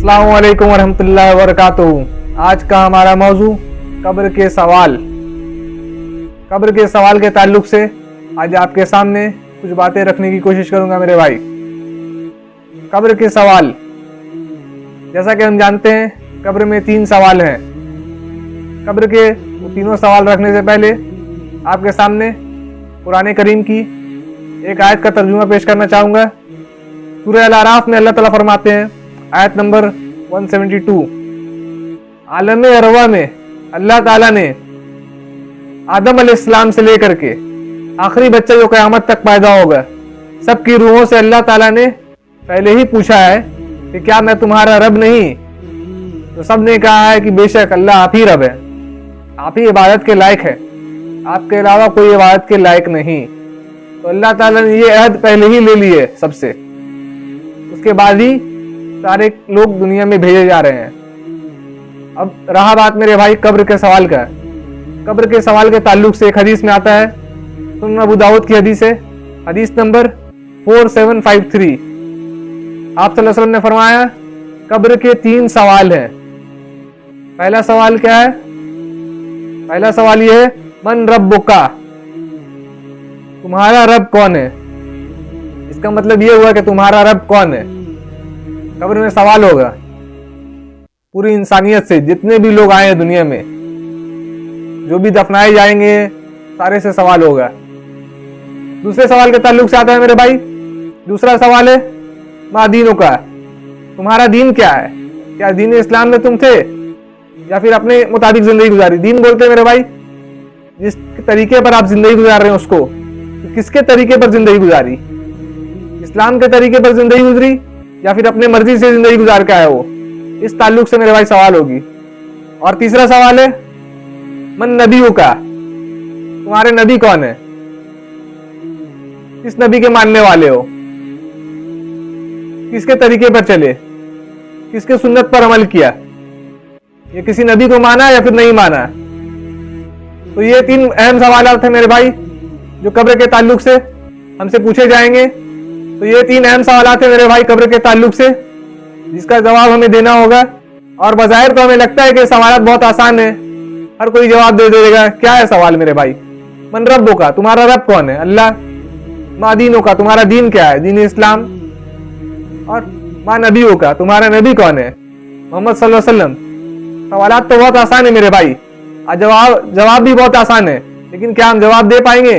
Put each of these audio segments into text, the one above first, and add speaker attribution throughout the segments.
Speaker 1: अस्सलाम वालेकुम वरहमतुल्लाहि वबरकातुहू। आज का हमारा मौजू कब्र के सवाल। कब्र के सवाल के ताल्लुक से आज आपके सामने कुछ बातें रखने की कोशिश करूंगा मेरे भाई। कब्र के सवाल, जैसा कि हम जानते हैं कब्र में 3 सवाल हैं। कब्र के तीनों सवाल रखने से पहले आपके सामने कुरान करीम की एक आयत का तर्जुमा पेश करना चाहूँगा। सूरह अल-आराफ में अल्लाह ताला फरमाते हैं, आयत नंबर 172, आलम अरवा में अल्लाह ताला ने आदम अलैहिस्सलाम से लेकर के आखिरी बच्चा जो क़यामत तक पैदा होगा सबकी रूहों से अल्लाह ताला ने पहले ही पूछा है कि क्या मैं तुम्हारा रब नहीं। तो सब ने कहा है कि बेशक अल्लाह आप ही रब है, आप ही इबादत के लायक है, आपके अलावा कोई इबादत के लायक नहीं। तो अल्लाह ताला ने ये अहद पहले ही ले लिए सबसे, उसके बाद ही सारे लोग दुनिया में भेजे जा रहे हैं। अब रहा बात मेरे भाई कब्र के सवाल का। कब्र के सवाल के ताल्लुक से एक हदीस में आता है, सुनन अबू दाऊद की हदीस है, हदीस नंबर 4753। आप सल्लल्लाहु अलैहि वसल्लम ने फरमाया कब्र के 3 सवाल हैं। पहला सवाल क्या है? पहला सवाल यह है, मन रब्बुका, तुम्हारा रब कौन है। इसका मतलब यह हुआ कि तुम्हारा रब कौन है। कब्र में सवाल होगा पूरी इंसानियत से, जितने भी लोग आए हैं दुनिया में, जो भी दफनाए जाएंगे सारे से सवाल होगा। दूसरे सवाल के ताल्लुक से आता है मेरे भाई, दूसरा सवाल है मा दीनों का, तुम्हारा दीन क्या है। क्या दीन इस्लाम में तुम थे या फिर अपने मुताबिक जिंदगी गुजारी। दीन बोलते हैं मेरे भाई जिस तरीके पर आप जिंदगी गुजार रहे हैं उसको, तो किसके तरीके पर जिंदगी गुजारी, इस्लाम के तरीके पर जिंदगी गुजरी या फिर अपने मर्जी से जिंदगी गुजार के आए हो। इस ताल्लुक से मेरे भाई सवाल होगी। और तीसरा सवाल है मन नबियों का, तुम्हारे नबी कौन है, किस नबी के मानने वाले हो, किसके तरीके पर चले, किसके सुन्नत पर अमल किया, ये किसी नबी को माना या फिर नहीं माना। तो ये 3 अहम सवाल थे मेरे भाई जो कब्र के ताल्लुक से हमसे पूछे जाएंगे। तो ये 3 अहम सवाल थे मेरे भाई कब्र के ताल्लुक से, जिसका जवाब हमें देना होगा। और बज़ाहिर तो हमें लगता है कि सवाल बहुत आसान है, हर कोई जवाब दे देगा। क्या है सवाल मेरे भाई? मन रब्बो का, तुम्हारा रब कौन है, अल्लाह। मा दीनों का, तुम्हारा दीन क्या है, दीन इस्लाम। और मा नबियों का, तुम्हारा नबी कौन है, मोहम्मद सल्लल्लाहु अलैहि वसल्लम। सवालात तो बहुत आसान है मेरे भाई, और जवाब भी बहुत आसान है, लेकिन क्या हम जवाब दे पाएंगे?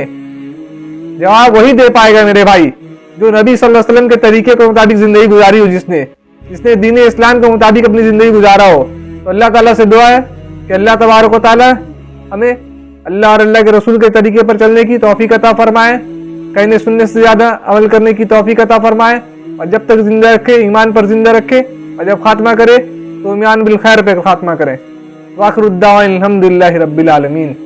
Speaker 1: जवाब वही दे पाएगा मेरे भाई जो नबी सल्लल्लाहु अलैहि वसल्लम के तरीके के मुताबिक जिंदगी गुजारी हो, जिसने दीन इस्लाम के मुताबिक अपनी जिंदगी गुजारा हो। तो अल्लाह ताला से दुआ है कि अल्लाह तबारक व तआला हमें अल्लाह और अल्लाह के रसूल के तरीके पर चलने की तौफीक अता फरमाए, कहने सुनने से ज्यादा अमल करने की तौफीक अता फरमाए, और जब तक जिंदा रखे ईमान पर जिंदा रखे, और जब खात्मा करे तो ईमान बिल खैर पे खात्मा करें। वाखिरुद्दावाना अल्हम्दुलिल्लाहि रब्बिल आलमीन।